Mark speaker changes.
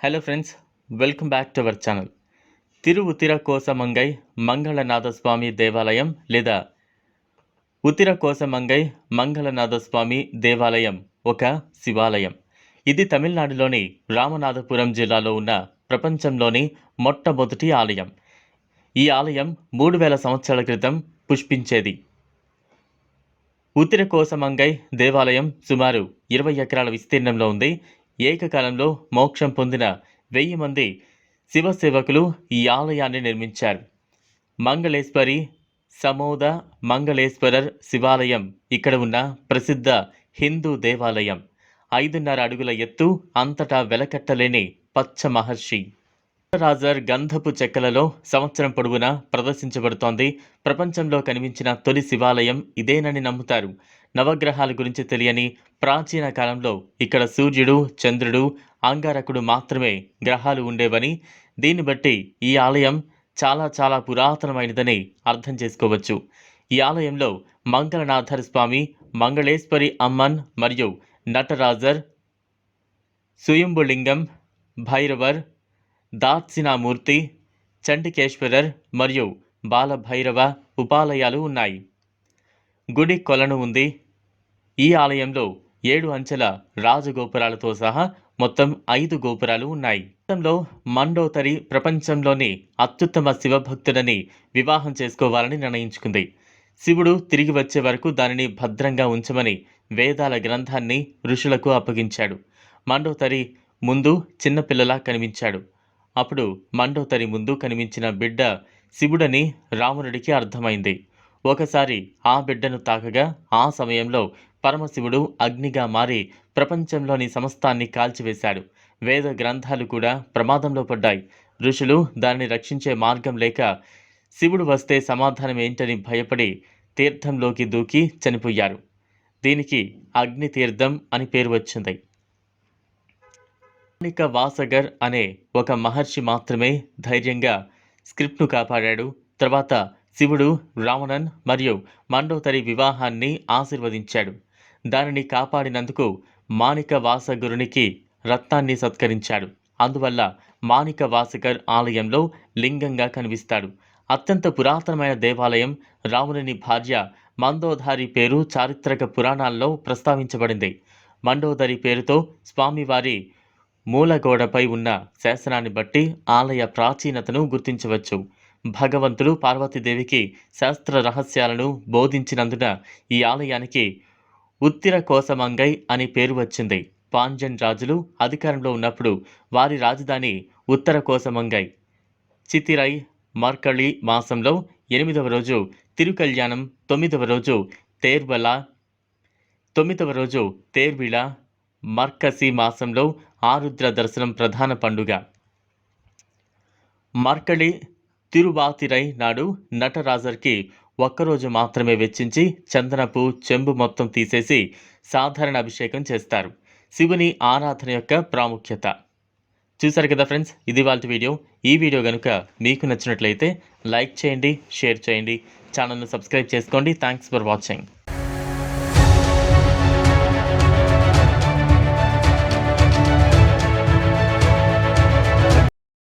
Speaker 1: Hello friends, welcome back to our channel. Thiruuthirakosamangai Mangalanathaswamy దేవాలయం లేదా ఉతిరకోసమంగై మంగళనాథస్వామి దేవాలయం ఒక శివాలయం. ఇది తమిళనాడులోని రామనాథపురం జిల్లాలో ఉన్న ప్రపంచంలోని మొట్టమొదటి ఆలయం. ఈ ఆలయం 3000 సంవత్సరాల క్రితం పుష్పించేది. ఉతిరకోసమంగై దేవాలయం సుమారు 20 ఎకరాల విస్తీర్ణంలో ఉంది. ఏకకాలంలో మోక్షం పొందిన 1000 మంది శివసేవకులు ఈ ఆలయాన్ని నిర్మించారు. మంగళేశ్వరి సమోద మంగళేశ్వరర్ శివాలయం ఇక్కడ ఉన్న ప్రసిద్ధ హిందూ దేవాలయం. 5.5 అడుగుల ఎత్తు, అంతటా వెలకట్టలేని పచ్చ మహర్షి రాజర్ గంధపు చెక్కలలో సంవత్సరం పొడవునా ప్రదర్శించబడుతోంది. ప్రపంచంలో కనిపించిన తొలి శివాలయం ఇదేనని నమ్ముతారు. నవగ్రహాల గురించి తెలియని ప్రాచీన కాలంలో ఇక్కడ సూర్యుడు, చంద్రుడు, అంగారకుడు మాత్రమే గ్రహాలు ఉండేవని, దీన్ని బట్టి ఈ ఆలయం చాలా పురాతనమైనదని అర్థం చేసుకోవచ్చు. ఈ ఆలయంలో మంగళనాథర్ స్వామి, మంగళేశ్వరి అమ్మన్ మరియు నటరాజర్, సుయంబులింగం, భైరవర్, దాత్సినామూర్తి, చండికేశ్వరర్ మరియు బాలభైరవ ఉపాలయాలు ఉన్నాయి. గుడి కొలను ఉంది. ఈ ఆలయంలో 7 అంచెల రాజగోపురాలతో సహా మొత్తం 5 గోపురాలు ఉన్నాయి. గతంలో మండోదరి ప్రపంచంలోని అత్యుత్తమ శివభక్తుడని వివాహం చేసుకోవాలని నిర్ణయించుకుంది. శివుడు తిరిగి వచ్చే వరకు దానిని భద్రంగా ఉంచమని వేదాల గ్రంథాన్ని ఋషులకు అప్పగించాడు. మండోదరి ముందు చిన్నపిల్లలా కనిపించాడు. అప్పుడు మండోదరి ముందు కనిపించిన బిడ్డ శివుడని రావణుడికి అర్థమైంది. ఒకసారి ఆ బిడ్డను తాకగా ఆ సమయంలో పరమశివుడు అగ్నిగా మారి ప్రపంచంలోని సమస్తాన్ని కాల్చివేశాడు. వేద గ్రంథాలు కూడా ప్రమాదంలో పడ్డాయి. ఋషులు దానిని రక్షించే మార్గం లేక శివుడు వస్తే సమాధానం ఏంటని భయపడి తీర్థంలోకి దూకి చనిపోయారు. దీనికి అగ్ని తీర్థం అని పేరు వచ్చింది. మాణిక వాసగర్ అనే ఒక మహర్షి మాత్రమే ధైర్యంగా స్క్రిప్ట్ను కాపాడాడు. తర్వాత శివుడు రావణన్ మరియు మండోదరి వివాహాన్ని ఆశీర్వదించాడు. దానిని కాపాడినందుకు మాణిక వాసగురునికి రత్నాన్ని సత్కరించాడు. అందువల్ల మాణిక వాసగర్ ఆలయంలో లింగంగా కనిపిస్తాడు. అత్యంత పురాతనమైన దేవాలయం. రావణుని భార్య మందోదరి పేరు చారిత్రక పురాణాల్లో ప్రస్తావించబడింది. మండోదరి పేరుతో స్వామివారి మూలగోడపై ఉన్న శాసనాన్ని బట్టి ఆలయ ప్రాచీనతను గుర్తించవచ్చు. భగవంతుడు పార్వతీదేవికి శాస్త్ర రహస్యాలను బోధించినందున ఈ ఆలయానికి ఉత్తిరకోసమంగై అని పేరు వచ్చింది. పాండ్యన్ రాజులు అధికారంలో ఉన్నప్పుడు వారి రాజధాని ఉత్తరకోసమంగై. చితిరై మార్కళి మాసంలో 8వ రోజు తిరుకల్యాణం, 9వ రోజు తేర్వల, 9వ రోజు తేర్విళ, మార్కసి మాసంలో ఆరుద్ర దర్శనం ప్రధాన పండుగ. మార్కళి తిరువాతిరై నాడు నటరాజర్కి ఒక్కరోజు మాత్రమే వెచ్చించి చందనపు చెంబు మొత్తం తీసేసి సాధారణ అభిషేకం చేస్తారు. శివుని ఆరాధన యొక్క ప్రాముఖ్యత చూశారు కదా ఫ్రెండ్స్. ఇది వాళ్ళ వీడియో. ఈ వీడియో కనుక మీకు నచ్చినట్లయితే లైక్ చేయండి, షేర్ చేయండి, ఛానల్ను సబ్స్క్రైబ్ చేసుకోండి. Thanks for watching.